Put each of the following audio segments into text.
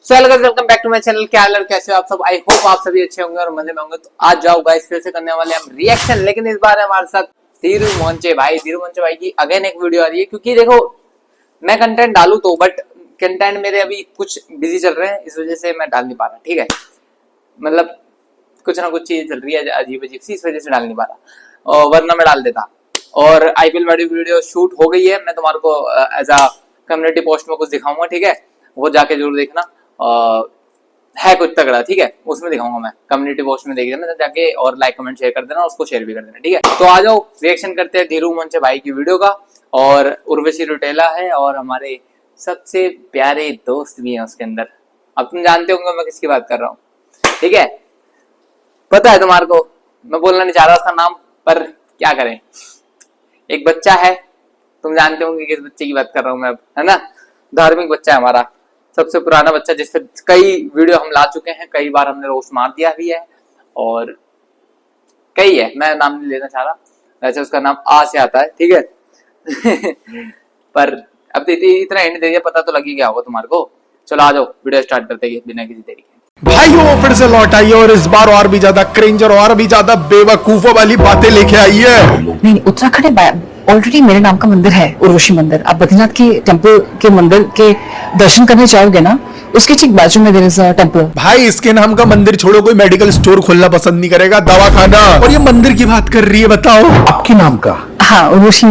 Welcome back to my channel. क्या हाल है, कैसे हो आप सब? आई होप आप सभी अच्छे होंगे और मजे में होंगे। तो आज जाओ गाइस, फिर से करने वाले हम रिएक्शन, लेकिन इस बार हमारे साथ धीरू मोंचे भाई की अगेन एक वीडियो आ रही है। क्योंकि देखो मैं कंटेंट डालू तो बट कंटेंट मेरे अभी कुछ बिजी चल रहे हैं, इस वजह से मैं डाल नहीं पा रहा। ठीक है, मतलब कुछ ना कुछ चीज चल रही है अजीब अजीब सी, इस वजह से डाल नहीं पा रहा, और वरना मैं डाल देता। और आईपीएल वाली वीडियो शूट हो गई है, मैं तुम्हारे को एज अ कम्युनिटी पोस्ट में कुछ दिखाऊंगा। ठीक है, वो जाके जरूर देखना। है कुछ तगड़ा, ठीक है, उसमें दिखाऊंगा मैं। कम्युनिटी पोस्ट में देख लेना जाके, और लाइक कमेंट शेयर कर देना, उसको शेयर भी कर देना। ठीक है, तो आ जाओ रिएक्शन करते हैं धीरू मोंचे भाई की वीडियो का। और उर्वशी रौतेला है और हमारे सबसे प्यारे दोस्त भी हैं उसके अंदर। अब तुम जानते होंगे मैं किसकी बात कर रहा हूँ। ठीक है, पता है तुम्हारे को, मैं बोलना नहीं चाह रहा उसका नाम, पर क्या करें, एक बच्चा है, तुम जानते होंगे किस बच्चे की बात कर रहा हूँ मैं अब, है ना। धार्मिक बच्चा है हमारा, सबसे पुराना बच्चा, जिससे कई वीडियो हम ला चुके हैं, कई बार हमने रोस्ट मार दिया भी है, और कई है, मैं नाम नहीं लेना चाह रहा। वैसे उसका नाम आ से आता है, ठीक है। पर अब तो इतना एंड दे दिया, पता तो लग ही गया होगा तुम्हारे को। चलो आ जाओ, वीडियो स्टार्ट करते हैं बिना किसी देरी के। भाइयों फिर से लौट आई है, और इस बार और भी ज्यादा क्रिंज और भी ज्यादा बेवकूफों वाली बातें लेके आई है। नहीं, उत्तराखंड में ऑलरेडी मेरे नाम का मंदिर है, उर्वशी मंदिर। आप बद्रीनाथ के टेम्पल के मंदिर के दर्शन करने जाओगे ना, उसके ठीक बाजू में देयर इज अ टेम्पल। भाई इसके नाम का मंदिर छोड़ो, कोई मेडिकल स्टोर खोलना पसंद नहीं करेगा, दवाखाना। और ये मंदिर की बात कर रही है, बताओ आपके नाम का? हाँ, उर्वशी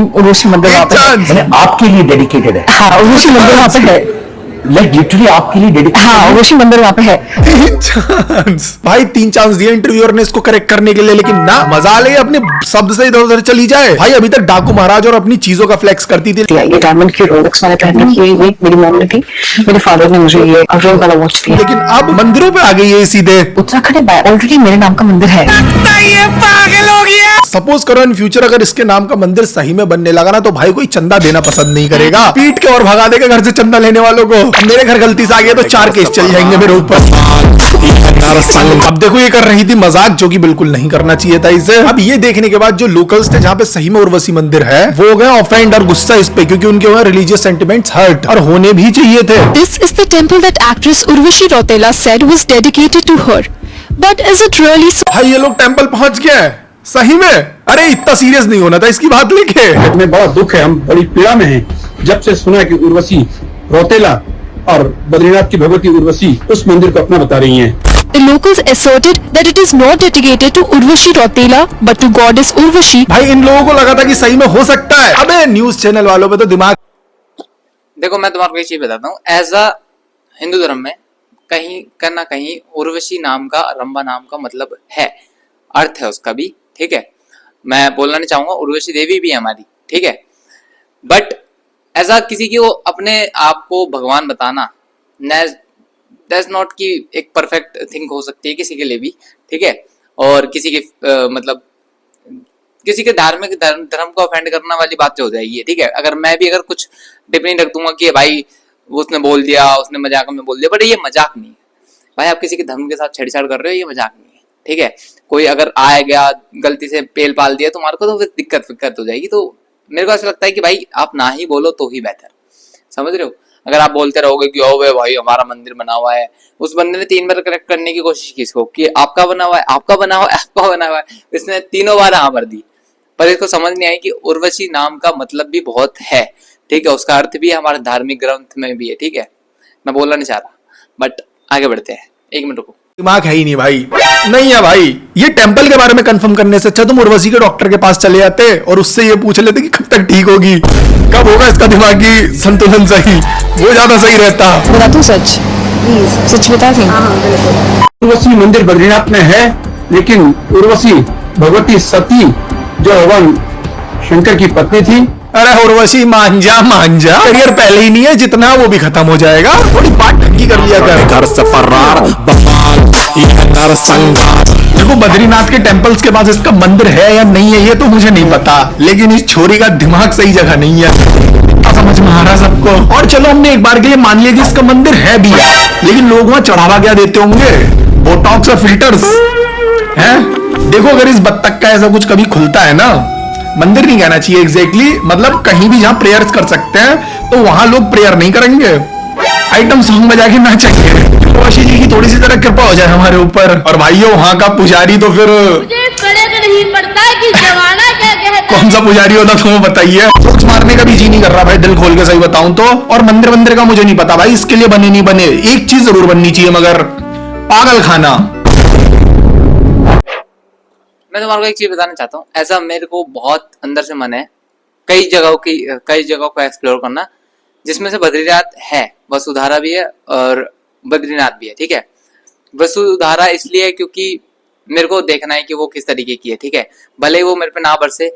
मंदिर वहाँ पे है। मैंने आपके लिए डेडिकेटेड है। हाँ, उर्वशी मंदिर वहाँ पे है, लाइक लिटरली आपके लिए डेडिकेटेड। हाँ, उर्वशी मंदिर वहाँ पे है। 3 चांस भाई, 3 चांस दिए इंटरव्यूअर ने इसको करेक्ट करने के लिए, लेकिन ना, मजा ले अपने शब्द से इधर उधर चली जाए। भाई अभी तक डाकू महाराज और अपनी चीजों का फ्लेक्स करती थी। ये डायमंड की रोलेक्स मैंने पहन रखी है, ये मेरी मॉम ने थी, मेरे फादर ने मुझे ये अग्रवाल वाला वॉच दिया। लेकिन अब मंदिरों पे आ गई है सीधे। उत्तराखंड में ऑलरेडी मेरे नाम का मंदिर है। सपोज करो इन फ्यूचर अगर इसके नाम का मंदिर सही में बनने लगा ना, तो भाई कोई चंदा देना पसंद नहीं करेगा, पीट के और भगा देगा घर से चंदा लेने वालों को। मेरे घर गलती से आ गया तो 4 केस चल जाएंगे मेरे ऊपर। अब देखो ये कर रही थी मजाक, जो कि बिल्कुल नहीं करना चाहिए था इसे। अब ये देखने के बाद जो लोकल्स थे जहाँ पे सही में उर्वशी मंदिर है, वो हो गए ऑफेंड और गुस्सा इस पे, क्योंकि उनके वहाँ रिलीजियस सेंटिमेंट्स हर्ट, और होने भी चाहिए थे। This is the temple that actress Urvashi Rotela said was dedicated to her. But is it really so? भाई ये लोग टेंपल पहुंच गए सही में? अरे इतना सीरियस नहीं होना था इसकी बात लेके। हमें बड़ा दुख है, हम बड़ी पीड़ा में हैं जब से सुना कि उर्वशी रौतेला और बद्रीनाथ की भगवती उर्वशी उस मंदिर को अपना बता रही हैं। The locals asserted that it is not dedicated to Urvashi Rotela but to goddess Urvashi. भाई इन लोगों को लगा था कि सही में हो सकता है। अबे न्यूज चैनल वालों पे तो दिमाग। देखो मैं तुम्हारे को एक चीज बताता हूँ, एज अ हिंदू धर्म में कहीं ना कहीं उर्वशी नाम का, रंबा नाम का मतलब है, अर्थ है उसका भी। ठीक है, मैं बोलना नहीं चाहूंगा, उर्वशी देवी भी है हमारी, ठीक है। बट ऐसा किसी की वो अपने आप को भगवान बताना दैट्स नॉट की एक परफेक्ट थिंग हो सकती है किसी के लिए भी, ठीक है। और किसी के मतलब किसी के धार्मिक धर्म को ऑफेंड करना वाली बात जो हो जाएगी, ठीक है। अगर मैं भी अगर कुछ टिप्पणी रख दूंगा कि भाई उसने बोल दिया, उसने मजाक में बोल दिया, बट ये मजाक नहीं है भाई। आप किसी के धर्म के साथ छेड़छाड़ कर रहे हो, ये मजाक नहीं है, ठीक है। कोई अगर आया गया गलती से पेल पाल दिया तुम्हारे को, तो फिर दिक्कत हो जाएगी। तो मेरे को ऐसा लगता है कि भाई आप ना ही बोलो तो ही बेहतर, समझ रहे हो। अगर आप बोलते रहोगे कि ओ भाई हमारा मंदिर बना हुआ है, उस बंदे ने 3 बार करेक्ट करने की कोशिश की इसको कि आपका बना हुआ है, आपका बना हुआ है, आपका बना हुआ है, इसने 3 बार हाँ भर दी, पर इसको समझ नहीं आई कि उर्वशी नाम का मतलब भी बहुत है, ठीक है। उसका अर्थ भी है, हमारे धार्मिक ग्रंथ में भी है, ठीक है। मैं बोलना नहीं चाह रहा, बट आगे बढ़ते हैं। 1 मिनट रुको, दिमाग है ही नहीं भाई, नहीं है भाई। ये टेंपल के बारे में कंफर्म करने से अच्छा तुम उर्वशी के डॉक्टर के पास चले जाते और उससे ये पूछ लेते कि कब तक ठीक होगी, कब होगा इसका दिमागी संतुलन सही, वो ज्यादा सही रहता। बता तू सच, सच बता दी। उर्वशी मंदिर बद्रीनाथ में है, लेकिन उर्वशी भगवती सती जो भगवान शंकर की पत्नी थी। अरे उर्वशी मांझा करियर पहले ही नहीं है, जितना वो भी खत्म हो जाएगा। थोड़ी बात ढंगी कर लिया कर। देखो बद्रीनाथ के टेंपल्स के पास इसका मंदिर है या नहीं है ये तो मुझे नहीं पता, लेकिन इस छोरी का दिमाग सही जगह नहीं है, समझ में आ रहा सबको। और चलो हमने एक बार के लिए मान लिया कि इसका मंदिर है भी, लेकिन लोग वहां चढ़ावा क्या देते होंगे, बोटॉक्स और फिल्टर्स हैं। देखो अगर इस बत्तख का ऐसा कुछ कभी खुलता है ना, मंदिर नहीं कहना चाहिए एग्जैक्टली, मतलब कहीं भी जहां प्रेयर्स कर सकते हैं तो वहां लोग प्रेयर नहीं करेंगे, आइटम सॉन्ग बजा के नाचेंगे। उर्वशी जी की थोड़ी सी तरह कृपा हो जाए हमारे ऊपर। और भाइयों वहां का पुजारी तो फिर मुझे फर्क नहीं पड़ता कि जमाना क्या कहता है। कौन सा पुजारी होता तुम्हें बताइए। सोच मारने का भी जी नहीं कर रहा भाई, दिल खोल के सही बताऊं तो। और मंदिर का मुझे नहीं पता भाई, इसके लिए बने नहीं बने, एक चीज जरूर बननी चाहिए मगर, पागल खाना। मैं तुम्हारे को एक चीज बताना चाहता हूँ, ऐसा मेरे को बहुत अंदर से मन है कई जगहों को एक्सप्लोर करना, जिसमें से बद्रीनाथ है, वसुधारा भी है और बद्रीनाथ भी है। ठीक है, वसुधारा इसलिए है क्योंकि मेरे को देखना है कि वो किस तरीके की है। ठीक है, भले ही वो मेरे पे ना बरसे,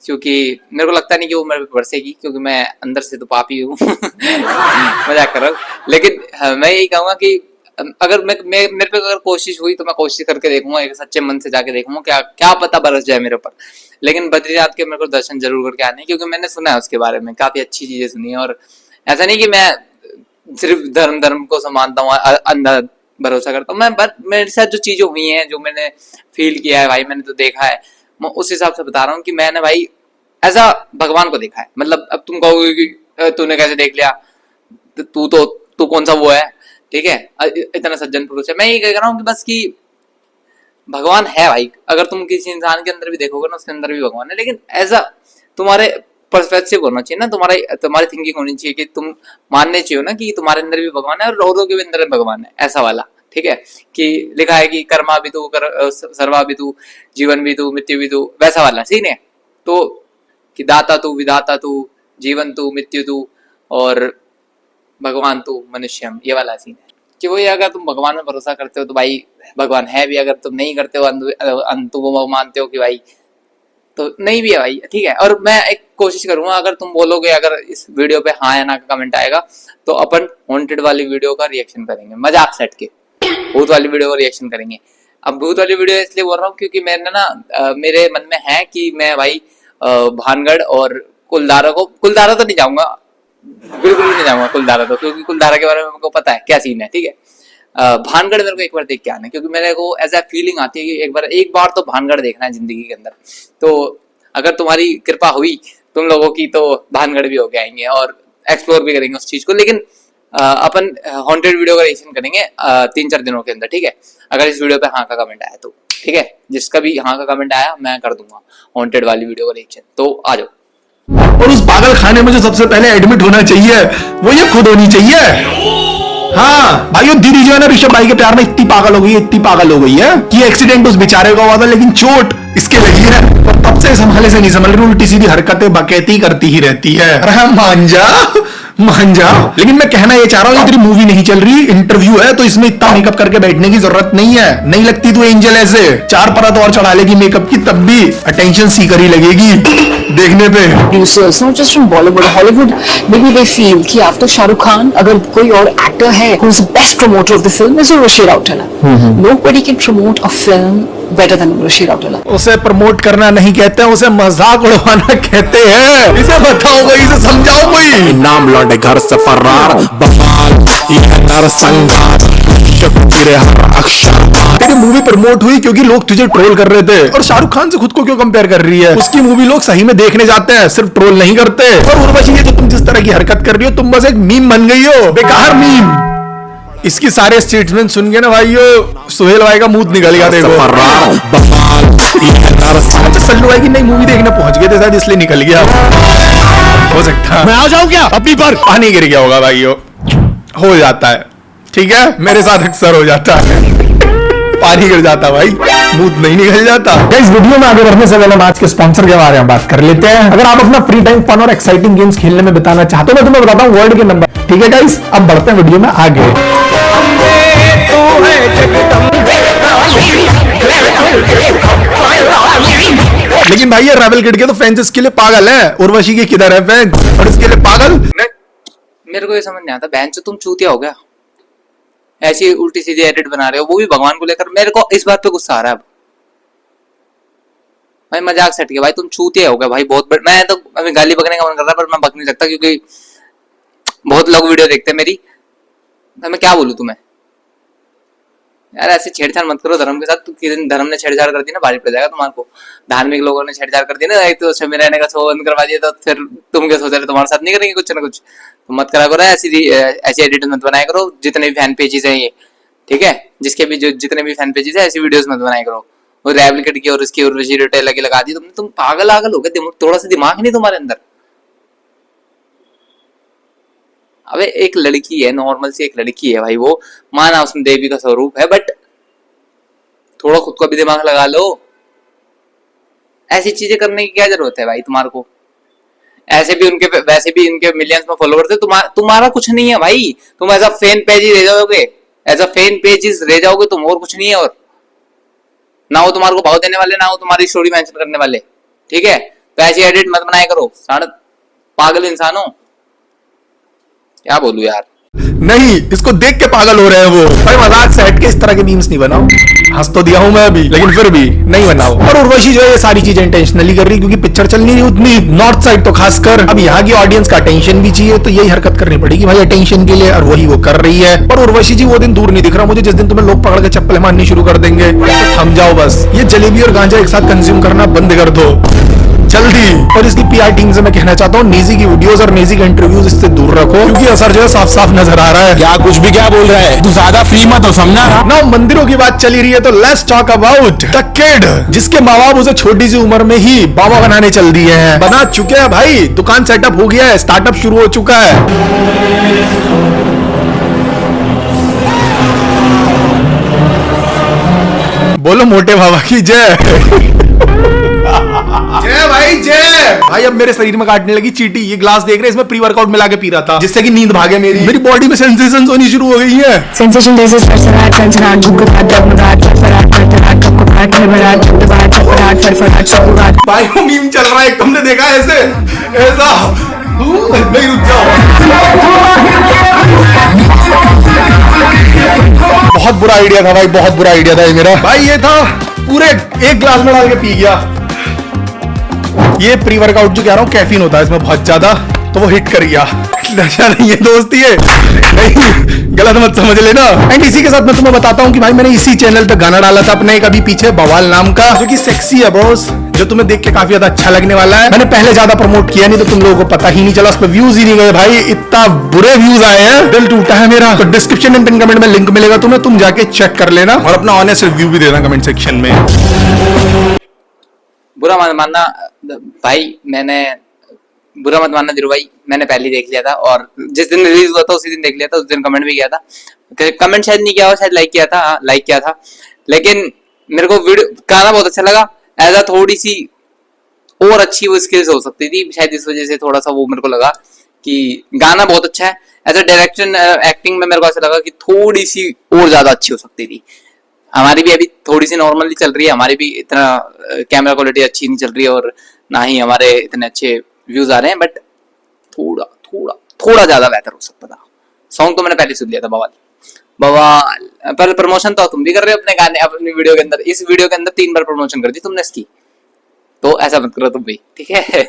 क्योंकि मेरे को लगता नहीं कि वो मेरे पे बरसेगी, क्योंकि मैं अंदर से तो पापी हूँ। मजाक कर रहा हूँ, लेकिन मैं यही कहूंगा कि अगर मेरे पे अगर कोशिश हुई तो मैं कोशिश करके देखूंगा, एक सच्चे मन से जाके देखूंगा, क्या पता बरस जाए मेरे ऊपर। लेकिन बद्रीनाथ के मेरे को दर्शन जरूर करके आने, क्योंकि मैंने सुना है उसके बारे में, काफी अच्छी चीजें सुनी है। और ऐसा नहीं कि मैं सिर्फ धर्म को मानता हूँ, अंधा भरोसा करता हूँ मैं, बट मेरे साथ जो चीजें हुई हैं, जो मैंने फील किया है भाई, मैंने तो देखा है, मैं उस हिसाब से बता रहा हूँ कि मैंने भाई ऐसा भगवान को देखा है। मतलब अब तुम कहोगे कि तूने कैसे देख लिया, तू कौन सा वो है, ठीक है, इतना सज्जन पुरुष है। मैं ये कह रहा हूँ कि बस कि भगवान है भाई, अगर तुम किसी इंसान के अंदर भी देखोगे ना, उसके अंदर भी भगवान है। लेकिन ऐसा तुम्हारे पर्सपेक्टिव होना चाहिए ना, तुम्हारी थिंकिंग होनी चाहिए कि तुम मानने चाहिए ना कि तुम्हारे अंदर भी भगवान है और औरों के भी अंदर भगवान है, ऐसा वाला। ठीक है, कि लिखा है कि कर्मा भी तू, सर्वा भी तू, जीवन भी तू, मृत्यु भी तू, वैसा वाला सीन है। तो कि दाता तू, विधाता तू, जीवन तू, मृत्यु तू और भगवान तू, मनुष्यम, ये वाला सीन है कि वही, अगर तुम भगवान में भरोसा करते हो तो भाई भगवान है भी, अगर तुम नहीं करते हो, तुम वो मानते हो कि भाई, तो नहीं भी है भाई। ठीक है, और मैं एक कोशिश करूंगा, अगर तुम बोलोगे, अगर इस वीडियो पे हाँ या ना का कमेंट आएगा तो अपन हॉन्टेड वाली वीडियो का रिएक्शन करेंगे, मजाक सेट के भूत वाली वीडियो का रिएक्शन करेंगे। अब भूत वाली वीडियो इसलिए बोल रहा हूँ क्योंकि मैंने ना मेरे मन में है कि मैं भाई भानगढ़ और कुलधारा तो नहीं जाऊंगा, बिल्कुल नहीं जाऊंगा कुलधारा तो, क्योंकि कुलधारा के बारे में मेरे को पता है क्या सीन है। ठीक है, भानगढ़ मेरे को एक बार देख के आना है, क्योंकि मेरे को ऐसा फीलिंग आती है कि एक बार तो भानगढ़ देखना है जिंदगी के अंदर। तो अगर तुम्हारी कृपा हुई तुम लोगों की, तो भानगढ़ भी होके आएंगे और एक्सप्लोर भी करेंगे उस चीज को। लेकिन अपन हॉन्टेड वीडियो का रिएक्शन करेंगे 3-4 दिनों के अंदर। ठीक है, अगर इस वीडियो पे हाँ का कमेंट आया तो ठीक है, जिसका भी हाँ का कमेंट आया मैं कर दूंगा हॉन्टेड वाली वीडियो का रिएक्शन, तो आ जाओ। और उस पागल खाने में जो सबसे पहले एडमिट होना चाहिए वो ये खुद होनी चाहिए। हाँ भाइयों, दीदी जो है ना ऋषभ भाई के प्यार में इतनी पागल हो गई है कि एक्सीडेंट उस बेचारे का हुआ था, लेकिन चोट इसके लगी है और तब से संभाले से नहीं संभल रही, उल्टी सीधी हरकतें बकैती करती ही रहती है। अरे मान जा। लेकिन मैं कहना ये चाह रहा हूँ, ये तेरी मूवी नहीं चल रही, इंटरव्यू है, तो इसमें इतना मेकअप करके बैठने की जरूरत नहीं है। नहीं लगती तू एंजल ऐसे 4 परत और चढ़ा लेगी मेकअप की, तब भी अटेंशन सीकर ही लगेगी देखने पे। Producers, not just from Bollywood, Hollywood, maybe they feel कि after शाहरुख खान अगर कोई और एक्टर है who is the best promoter of the film is Urvashi Rautela. Nobody can promote a film better than Urvashi Rautela. उसे promote करना नहीं कहते हैं, उसे मजाक उड़वाना कहते हैं। इसे बताओ कोई, इसे समझाओ कोई। नाम लौटे घर से फरार, बवाल यह नरसंहार, तेरे हर अक्षर। तेरी मूवी प्रमोट हुई क्योंकि लोग तुझे ट्रोल कर रहे थे, और शाहरुख खान से खुद को क्यों कंपेयर कर रही है? उसकी मूवी लोग सही में देखने जाते हैं, सिर्फ ट्रोल नहीं करते। और उर्वशी, ये जो तुम जिस तरह की हरकत कर रही हो, तुम बस एक मीम बन गई हो, बेकार मीम। इसकी सारे स्टेटमेंट सुन के ना भाइयों, सुहेल भाई का मुंह निकल गया। देखो अच्छा, सल्लू भाई की नई मूवी देखने पहुंच गए थे शायद, इसलिए निकल गया हो सकता है। मैं आ जाऊं क्या अपनी पर? पानी गिर गया होगा भाइयों, हो जाता है। ठीक है, मेरे साथ अक्सर हो जाता है, पानी गिर जाता भाई, मुंह नहीं निकल जाता। इस वीडियो में आगे बढ़ने से पहले हम आज के स्पॉन्सर के बारे में बात कर लेते हैं। अगर आप अपना फ्री टाइम फन और एक्साइटिंग गेम्स खेलने में बिताना चाहते हो, मैं तुम्हें बताता हूँ वर्ल्ड के नंबर। ठीक है गाइस, अब बढ़ते हैं वीडियो में आगे। लेकिन भाई ये रेबल किड के तो फैंस इसके लिए पागल है, उर्वशी के किधर है फैंस और इसके लिए पागल? मेरे को ये समझ नहीं आता, बहन चो तुम चूतिया हो गया, ऐसी उल्टी सीधी एडिट बना रहे हो, वो भी भगवान को लेकर। मेरे को इस बात पे गुस्सा आ रहा है अब भाई, मजाक सेट गया भाई, तुम चूतिया हो गया भाई बहुत मैं तो अभी गाली बकने का मन कर रहा है, पर मैं बक नहीं सकता क्योंकि बहुत लोग वीडियो देखते हैं मेरी। मैं क्या बोलूं तुम्हें, यार ऐसे छेड़छाड़ मत करो धर्म के साथ। तो किसी दिन धर्म ने छेड़छाड़ कर दी ना, भारी पड़ जाएगा तुम्हारे को। धार्मिक लोगों ने छेड़छाड़ कर दी ना, एक तो शमी रहने का शो बंद करवा दिया, तो फिर तुम क्या सोच रहे तुम्हारे साथ नहीं करेंगे कुछ ना कुछ। तो मत करा करो ऐसी एडिट मत बनाया करो। जितने भी फैन पेजेस हैं ये, ठीक है, जिसके भी जितने भी फैन पेजेस है ऐसी वीडियोस मत बनाया करो। वो रेप्लिकेट की और उसकी उर्वशी रौतेला की लगा दी तुमने। तुम पागल हो गए, थोड़ा सा दिमाग नहीं तुम्हारे अंदर। अबे एक लड़की है, नॉर्मल सी एक लड़की है भाई, वो माना उसमें देवी का स्वरूप है, बट थोड़ा खुद को भी दिमाग लगा लो। ऐसी चीजें करने की क्या जरूरत है भाई तुम्हारे को। वैसे भी इनके मिलियंस में फॉलोअर्स है, तुम्हारा कुछ नहीं है भाई। तुम एज अ फैन पेज ही रह जाओगे, एज अ फैन पेजेस रह जाओगे तुम, और कुछ नहीं है। और ना वो तुम्हारे को भाव देने वाले, ना वो तुम्हारी स्टोरी मेंशन करने वाले, ठीक है। तो ऐसी एडिट मत बनाया करो, साढ़े पागल इंसान हो। क्या बोलूं यार। नहीं, इसको देख के पागल हो रहे हैं वो। भाई मजाक से हट के इस तरह के मीम्स नहीं बनाओ। हंस तो दिया हूं मैं अभी, लेकिन फिर भी नहीं बनाओ। और उर्वशी जो है ये सारी चीजें इंटेंशनली कर रही, क्योंकि पिक्चर चल नहीं रही उतनी नॉर्थ साइड तो खासकर। अब यहाँ की ऑडियंस का अटेंशन भी चाहिए, तो यही हरकत करनी पड़ेगी भाई अटेंशन के लिए, और वही वो कर रही है। और उर्वशी जी वो दिन दूर नहीं दिख रहा मुझे, जिस दिन तुम्हें लोग पकड़ के चप्पल मारनी शुरू कर देंगे। तो थम जाओ बस, ये जलेबी और गांजा एक साथ कंज्यूम करना बंद कर दो जल्दी। और इसकी पीआर टीम से मैं कहना चाहता हूँ, नेजी की वीडियोस और नेजी के इंटरव्यूज इससे दूर रखो, क्योंकि असर जो है साफ साफ नजर आ रहा है। क्या कुछ भी क्या बोल रहा है तू, ज्यादा फ्री मत हो, समझा ना। मंदिरों की बात चली रही है तो let's talk about the kid, जिसके माँ बाप उसे छोटी सी उम्र में ही बाबा बनाने चल दिए हैं। बना चुके हैं भाई, दुकान सेटअप हो गया है, स्टार्टअप शुरू हो चुका है। बोलो मोटे बाबा की जय। जय भाई जय। भाई अब मेरे शरीर में काटने लगी चींटी। ये ग्लास देख रहे हैं, इसमें प्री वर्कआउट मिला के पी रहा था, जिससे कि नींद भागे। मेरी बॉडी में सेंसेशंस होनी शुरू हो गई है। Sensation disease फरफराहट सनसनाहट गुदगुदाहट डगमगाहट फरफराहट फड़फड़ाहट कपकपाहट खड़बड़ाहट धबधबाहट फड़फड़ाहट फड़फड़ाहट चक्कूगाहट। भाई वो मीम चल रहा है, तुमने देखा ऐसे ऐसा। नहीं रुक जाओ। बहुत बुरा आइडिया था भाई, बहुत बुरा आइडिया था ये मेरा। भाई ये था पूरे एक ग्लास में डाल के पी गया। ये प्री वर्कआउट जो कह रहा हूँ कैफीन होता है इसमें बहुत ज्यादा, तो वो हिट कर गया। नशा नहीं है दोस्ती है, नहीं गलत मत समझ लेना। एंड इसी के साथ मैं तुम्हें बताता हूँ कि भाई मैंने इसी चैनल पे गाना डाला था अपने कभी पीछे, बवाल नाम का, जो कि सेक्सी है बॉस, जो तुम्हें देख के काफी ज्यादा अच्छा लगने वाला है। मैंने पहले ज्यादा प्रमोट किया नहीं, तो तुम लोगों को पता ही नहीं चला, उस पर व्यूज ही नहीं गए भाई। इतना बुरे व्यूज आए हैं, दिल टूटा है मेरा। तो डिस्क्रिप्शन एंड पिन कमेंट में लिंक मिलेगा तुम्हें, तुम जाके चेक कर लेना और अपना ऑनेस्ट रिव्यू भी देना कमेंट सेक्शन में। बुरा मत मानना भाई, मैंने बुरा मत मानना धीरू भाई, मैंने पहले ही देख लिया था, और जिस दिन रिलीज हुआ था उसी दिन देख लिया था। उस दिन कमेंट भी किया था, कमेंट शायद नहीं किया हो, शायद लाइक किया था, लाइक किया था। लेकिन मेरे को वीडियो गाना बहुत अच्छा लगा। ऐसा थोड़ी सी और अच्छी वो स्किल्स हो सकती थी, शायद इस वजह से थोड़ा सा वो मेरे को लगा कि गाना बहुत अच्छा है। ऐसा डायरेक्शन एक्टिंग में मेरे को ऐसा लगा कि थोड़ी सी और ज्यादा अच्छी हो सकती थी। हमारी भी अभी थोड़ी सी नॉर्मली चल रही है, हमारी भी इतना कैमरा क्वालिटी अच्छी नहीं चल रही है, और ना ही हमारे इतने अच्छे व्यूज आ रहे हैं, बट थोड़ा थोड़ा थोड़ा ज्यादा बेहतर हो सकता था। सॉन्ग तो मैंने पहले सुन लिया था बवाल बवाल। पर प्रमोशन तो तुम भी कर रहे हो अपने गाने, अपनी वीडियो के अंदर। इस वीडियो के अंदर 3 बार प्रमोशन कर दी तुमने इसकी, तो ऐसा मत करो तुम भी, ठीक है।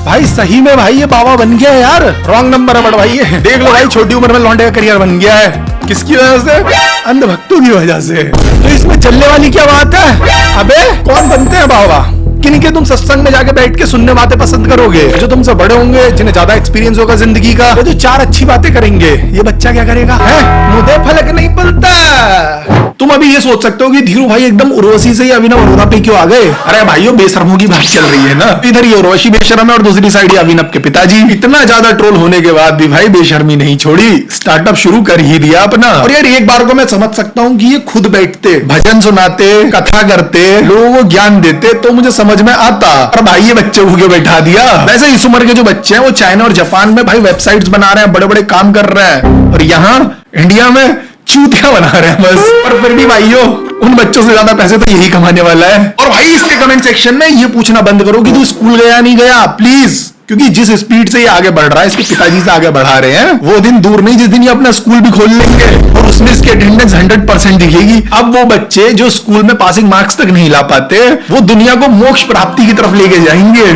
भाई सही में भाई ये बाबा बन गया है यार। रॉन्ग नंबर है बट भाई, ये देख लो भाई, छोटी उम्र में लौंडे का करियर बन गया है। किसकी वजह से? अंधभक्तों की वजह से। तो इसमें चलने वाली क्या बात है? अबे कौन बनते हैं बाबा? किनके तुम सत्संग में जाके बैठ के सुनने बातें पसंद करोगे? जो तुमसे बड़े होंगे, जिन्हें ज्यादा एक्सपीरियंस होगा जिंदगी का, वो जो 4 अच्छी बातें करेंगे। ये बच्चा क्या करेगा? है मुझे फलक नहीं पड़ता। तुम अभी ये सोच सकते हो कि धीरू भाई एकदम उर्वशी से ही अभिनव अरोड़ा पे क्यों आ गए? अरे भाइयों, बेशर्मों की बात चल रही है ना। इधर ये उर्वशी बेशर्म है और दूसरी साइड ये अभिनव के पिताजी। इतना ज्यादा ट्रोल होने के बाद भी भाई बेशर्मी नहीं छोड़ी, स्टार्टअप शुरू कर ही दिया अपना। और यार एक बार को मैं समझ सकता हूँ कि ये खुद बैठते, भजन सुनाते, कथा करते, लोगों को ज्ञान देते, तो मुझे समझ में आता। और भाई ये बच्चे भूखे बैठा दिया। वैसे इस उम्र के जो बच्चे हैं वो चाइना और जापान में भाई वेबसाइट्स बना रहे हैं, बड़े बड़े काम कर रहे हैं, और यहाँ इंडिया में चूतिया बना रहे हैं बस। और फिर भी भाइयों, उन बच्चों से ज्यादा पैसे तो यही कमाने वाला है। और भाई इसके कमेंट सेक्शन में ये पूछना बंद करो कि तू स्कूल गया नहीं गया, प्लीज। क्योंकि जिस स्पीड से ये आगे बढ़ रहा है, इसके पिताजी से आगे बढ़ा रहे हैं, वो दिन दूर नहीं जिस दिन ये अपना स्कूल भी खोल लेंगे और उसमें इसकी अटेंडेंस 100% दिखेगी। अब वो बच्चे जो स्कूल में पासिंग मार्क्स तक नहीं ला पाते, वो दुनिया को मोक्ष प्राप्ति की तरफ लेके जाएंगे।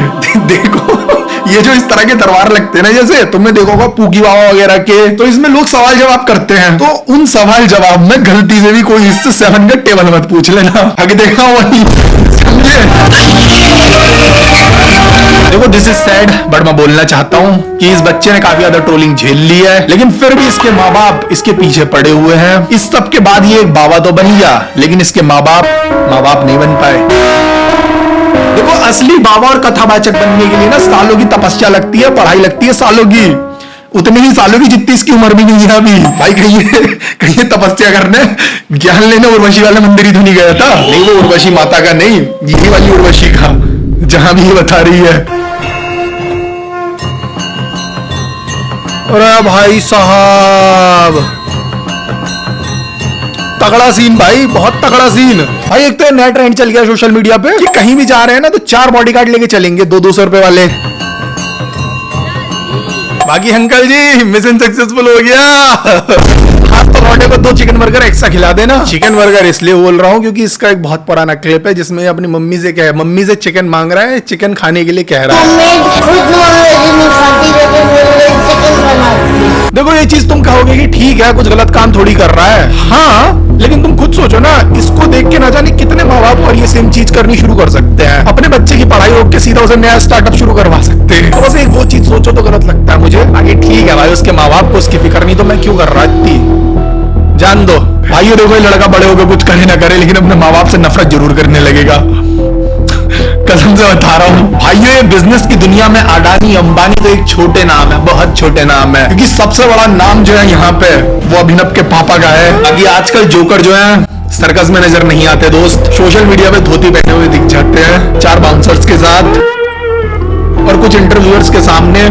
देखो ये जो इस तरह के दरबार लगते हैं ना, जैसे तुमने देखा होगा पूकी बाबा वगैरह के, तो इसमें लोग सवाल जवाब करते हैं, तो उन सवाल जवाब में गलती से भी कोई इससे 7 का टेबल मत पूछ लेना, आगे देखा वही, समझे? देखो दिस इज सैड, बट मैं बोलना चाहता हूँ कि इस बच्चे ने काफी ज्यादा ट्रोलिंग झेल ली है, लेकिन फिर भी इसके माँ बाप इसके पीछे पड़े हुए हैं। इस सब के बाद ये एक बाबा तो बन गया, लेकिन इसके माँ बाप नहीं बन पाए। देखो असली बाबा और कथावाचक बनने के लिए ना सालों की तपस्या लगती है, पढ़ाई लगती है सालों की, उतनी ही सालों की जितनी इसकी उम्र भी नहीं है अभी। भाई कहीं तपस्या करने ज्ञान लेने उर्वशी वाले मंदिर ही तो नहीं गया था? नहीं, वो उर्वशी माता का नहीं, यही वाली उर्वशी का, जहां भी ये बता रही है। अरे भाई साहब तगड़ा सीन भाई, बहुत तगड़ा सीन भाई। एक तो नया ट्रेंड चल गया सोशल मीडिया पे कि कहीं भी जा रहे हैं ना तो 4 बॉडीगार्ड लेके चलेंगे 200 रुपए वाले। बाकी अंकल जी मिशन सक्सेसफुल हो गया। हाथ तो रोटे को 2 चिकन बर्गर एक्स्ट्रा खिला देना। चिकन बर्गर इसलिए बोल रहा हूँ क्योंकि इसका एक बहुत पुराना क्लिप है जिसमें अपनी मम्मी से चिकन मांग रहा है, चिकन खाने के लिए कह रहा है। देखो ये चीज तुम कहोगे कि ठीक है कुछ गलत काम थोड़ी कर रहा है, हाँ, लेकिन तुम खुद सोचो ना, इसको देख के ना जाने कितने माँ बाप और ये सेम चीज करनी शुरू कर सकते हैं। अपने बच्चे की पढ़ाई रोक के सीधा उसे नया स्टार्टअप शुरू करवा सकते हैं। तो बस एक वो चीज सोचो तो गलत लगता है मुझे। आगे ठीक है भाई, उसके माँ बाप को उसकी फिक्र नहीं तो मैं क्यों कर रहा इतनी, जान दो भाइयों। देखो ये लड़का बड़े होकर कुछ करे ना करे लेकिन अपने माँ बाप से नफरत जरूर करने लगेगा, कसम से बता रहा हूँ भाइयों। ये बिजनेस की दुनिया में अडानी अंबानी तो एक छोटे नाम है, बहुत छोटे नाम है, क्योंकि सबसे बड़ा नाम जो है यहाँ पे वो अभिनव के पापा का है। अभी आजकल जोकर जो है सर्कस में नजर नहीं आते दोस्त, सोशल मीडिया पे धोती पहने हुए दिख जाते हैं 4 बाउंसर्स के साथ और कुछ इंटरव्यूअर्स के सामने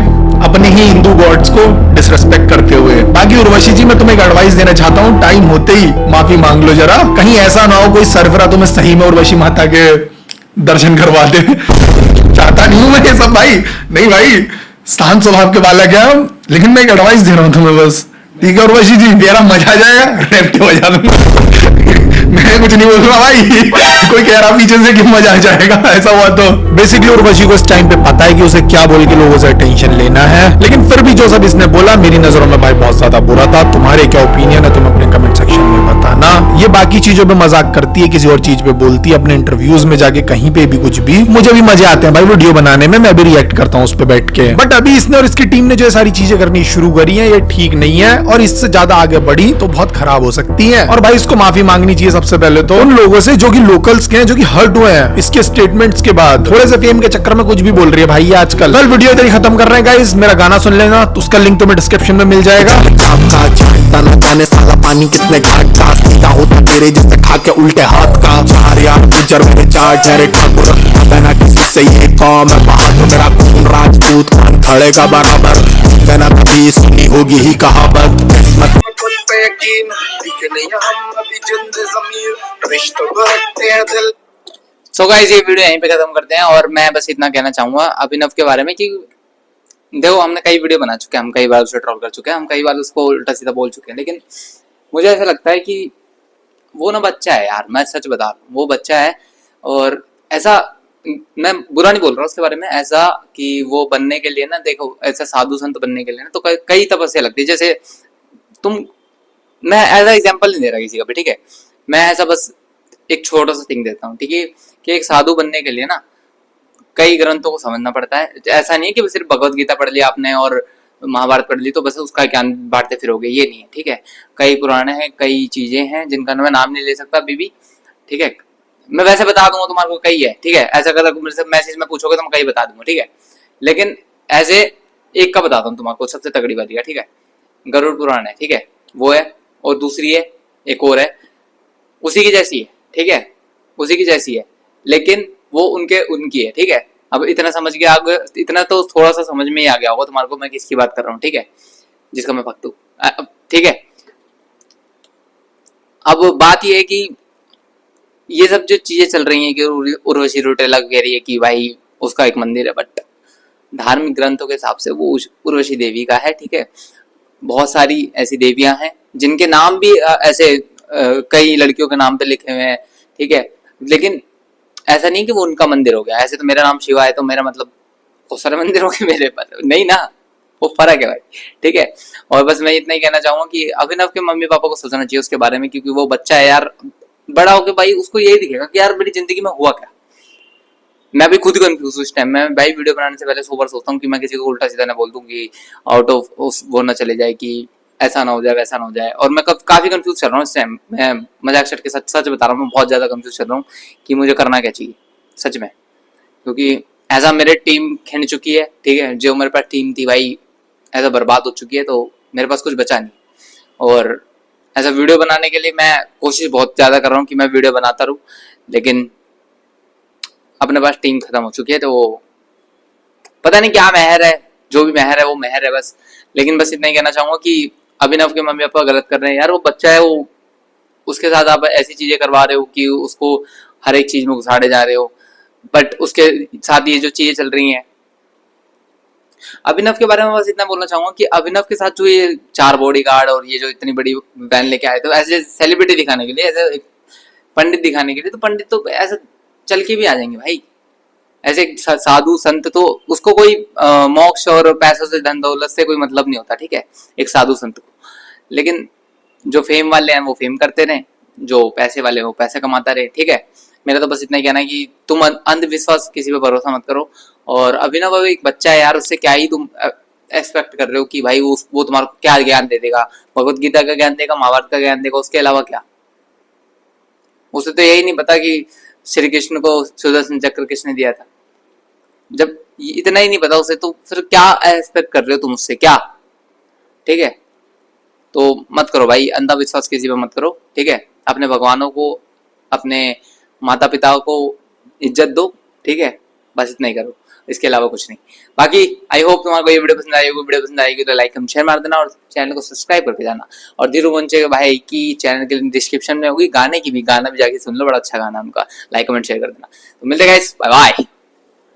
अपने ही हिंदू गॉड्स को डिसरेस्पेक्ट करते हुए। बाकी उर्वशी जी मैं तुम्हें एक एडवाइस देना चाहता हूँ, टाइम होते ही माफी मांग लो जरा, कहीं ऐसा ना हो कोई सरफरा तुम्हें सही में उर्वशी माता के दर्शन करवा दे। चाहता नहीं हूं मैं ये सब भाई, नहीं भाई, शांत स्वभाव के बालक है हम, लेकिन मैं एक एडवाइस दे रहा हूं तुम्हें बस, ठीक है उर्वशी जी? तेरा मजा आ जाएगा, रैप के बजा दूंगा। मैं कुछ नहीं बोल रहा भाई, कोई कह रहा पीछे से कि मजा आ जाएगा, ऐसा हुआ तो बेसिकली उर्वशी को इस टाइम पे पता है कि उसे क्या बोल के लोगों से अटेंशन लेना है, लेकिन फिर भी जो सब इसने बोला मेरी नजरों में भाई बहुत ज्यादा बुरा था। तुम्हारे क्या ओपिनियन है तुम अपने कमेंट सेक्शन में बताना। ये बाकी चीजों पे मजाक करती है, किसी और चीज पे बोलती है, अपने इंटरव्यूज में जाके कहीं पे भी कुछ भी, मुझे भी मजे आते हैं भाई वीडियो बनाने में, मैं भी रिएक्ट करता हूँ उस पर बैठ के। बट अभी इसने और इसकी टीम ने जो सारी चीजें करनी शुरू करी है ये ठीक नहीं है, और इससे ज्यादा आगे बढ़ी तो बहुत खराब हो सकती है। और भाई इसको माफी मांगनी चाहिए सबसे पहले तो उन लोगों से जो कि लोकल्स के हैं, जो कि हर्ट हुए हैं इसके स्टेटमेंट्स के बाद। थोड़े से फेम के चक्कर में कुछ भी बोल रही है भाई ये आजकल। कल वीडियो इधर ही खत्म कर रहे हैं गाइस, मेरा गाना सुन लेना, तो उसका लिंक तुम्हें डिस्क्रिप्शन में मिल जाएगा। जाने साला पानी कितने घाट का सीधा होता तेरे जैसे खा के उल्टे हाथ का। 4 यार गुजर मेरे 4 ठहरे ठाकुर, कहना किसी से ये कौम है बहादुर, मेरा खून राजपूत खान खड़े का बराबर, कहना कभी सुनी होगी ही कहावत। किस्मत सो गाइस ये वीडियो यहीं पे खत्म करते हैं, और मैं बस इतना कहना चाहूंगा अभिनव के बारे में कि देखो हमने कई वीडियो बना चुके हैं, हम कई बार उसे ट्रोल कर चुके हैं, हम कई बार उसको उल्टा सीधा बोल चुके हैं, लेकिन मुझे ऐसा लगता है कि वो ना बच्चा है यार, मैं सच बता रहा हूँ वो बच्चा है। और ऐसा मैं बुरा नहीं बोल रहा उसके बारे में, ऐसा कि वो बनने के लिए ना, देखो ऐसा साधु संत बनने के लिए ना तो कई तपस्या लगती है। जैसे तुम, मैं ऐसा एग्जाम्पल नहीं दे रहा किसी का भी, ठीक है, मैं ऐसा बस एक छोटा सा थिंग देता हूँ, ठीक है, कि एक साधु बनने के लिए ना कई ग्रंथों को समझना पड़ता है। ऐसा नहीं है कि सिर्फ भगवत गीता पढ़ लिया आपने और महाभारत पढ़ ली तो बस उसका ज्ञान बांटते फिरोगे, ये नहीं है, ठीक है। कई पुराने हैं, कई चीजें हैं जिनका मैं नाम नहीं ले सकता अभी भी, ठीक है, मैं वैसे बता दूंगा तुम्हारे को कई है, ठीक है, ऐसा अगर मेरे से मैसेज में पूछोगे तो मैं कई बता दूंगा, ठीक है, लेकिन ऐसे एक का बताता हूँ तुम्हारे को, सबसे तगड़ी वाली है, ठीक है, गरुड़ पुराण है, ठीक है, वो है, और दूसरी है एक और है, उसी की जैसी है, ठीक है, उसी की जैसी है, लेकिन वो उनकी है, ठीक है। अब इतना समझ गया, इतना तो थोड़ा सा समझ में ही आ गया होगा तुम्हारे को मैं किसकी बात कर रहा हूँ, ठीक है, जिसका मैं भक्त हूँ, ठीक है। अब बात ये है कि ये सब जो चीजें चल रही हैं कि उर्वशी रौतेला कह रही है कि भाई उसका एक मंदिर है, बट धार्मिक ग्रंथों के हिसाब से वो उर्वशी देवी का है, ठीक है। बहुत सारी ऐसी देवियां हैं जिनके नाम भी ऐसे कई लड़कियों के नाम पे लिखे हुए हैं, ठीक है, लेकिन ऐसा नहीं कि वो उनका मंदिर हो गया। ऐसे तो मेरा नाम शिवा है तो मेरा मतलब बहुत सारे मंदिर होंगे मेरे पास, नहीं ना, वो फर्क है भाई, ठीक है। और बस मैं इतना ही कहना चाहूंगा कि अभिनव के मम्मी पापा को सोचना चाहिए उसके बारे में, क्योंकि वो बच्चा है यार, बड़ा होके भाई उसको यही दिखेगा कि यार मेरी जिंदगी में हुआ क्या। मैं भी खुद कंफ्यूज हूँ इस टाइम में भाई, वीडियो बनाने से पहले 100 बार सोचता हूँ कि मैं किसी को उल्टा सीधा ना बोल दूं कि आउट ऑफ वो ना चले जाए, कि ऐसा ना हो जाए वैसा ना हो जाए। और मैं काफी कंफ्यूज चल रहा हूँ इस टाइम, मैं मजाक छट के सच बता रहा हूँ, मैं बहुत ज्यादा कंफ्यूज चल रहा हूँ कि मुझे करना क्या चाहिए सच में, क्योंकि ऐसा मेरे टीम खिंड चुकी है, ठीक है, जो मेरे पास टीम थी भाई ऐसा बर्बाद हो चुकी है, तो मेरे पास कुछ बचा नहीं। और ऐसा वीडियो बनाने के लिए मैं कोशिश बहुत ज्यादा कर रहा हूँ कि मैं वीडियो बनाता रहूँ, लेकिन अपने पास टीम खत्म हो चुकी है, तो पता नहीं क्या महर है, जो भी महर है वो महर है बस। लेकिन बस इतना ही कहना चाहूंगा कि अभिनव के मम्मी पापा गलत कर रहे हैं यार, वो बच्चा है, वो उसके साथ आप ऐसी चीजें करवा रहे हो कि उसको हर एक चीज में घुसाड़े जा रहे हो, बट उसके साथ ये जो चीजें चल रही हैं। अभिनव के बारे में बस इतना बोलना चाहूंगा कि अभिनव के साथ जो ये 4 बॉडीगार्ड और ये जो इतनी बड़ी वैन लेके आए थे ऐसे सेलिब्रिटी दिखाने के लिए, ऐसे पंडित दिखाने के लिए, तो पंडित तो ऐसे चल के भी आ जाएंगे भाई, ऐसे साधु संत तो उसको कोई मोक्ष और पैसों से धन दौलत से कोई मतलब नहीं होता, ठीक है, एक साधु संत को। लेकिन जो फेम वाले हैं वो फेम करते रहे, जो पैसे वाले हैं वो पैसे कमाता रहे, ठीक है। मेरा तो बस इतना ही कहना है कि तुम अंधविश्वास किसी पे भरोसा मत करो। और अभिनव अभी एक बच्चा है यार, उससे क्या ही तुम एक्सपेक्ट कर रहे हो कि भाई वो तुम्हारा क्या ज्ञान दे देगा, भगवत गीता का ज्ञान देगा, महाभारत का ज्ञान देगा, उसके अलावा क्या। उसे तो यही नहीं पता कि श्री कृष्ण को सुदर्शन चक्र किसने दिया था, जब इतना ही नहीं पता उसे, तो फिर क्या एक्सपेक्ट कर रहे हो तुम उससे, क्या, ठीक है। तो मत करो भाई, अंधविश्वास किसी पे मत करो, ठीक है। अपने भगवानों को, अपने माता पिता को इज्जत दो, ठीक है, बस इतना ही करो, इसके अलावा कुछ नहीं। बाकी आई होप तुम्हारा ये वीडियो पसंद आई होगी, वीडियो पसंद आएगी तो लाइक कमेंट शेयर मार देना और चैनल को सब्सक्राइब करके जाना। और धीरू मंचे भाई की चैनल के लिंक डिस्क्रिप्शन में होगी, गाने की भी, गाना भी जाके सुन लो, बड़ा अच्छा गाना उनका, लाइक कमेंट शेयर कर देना। तो मिलते हैं गाइस, बाय बाय।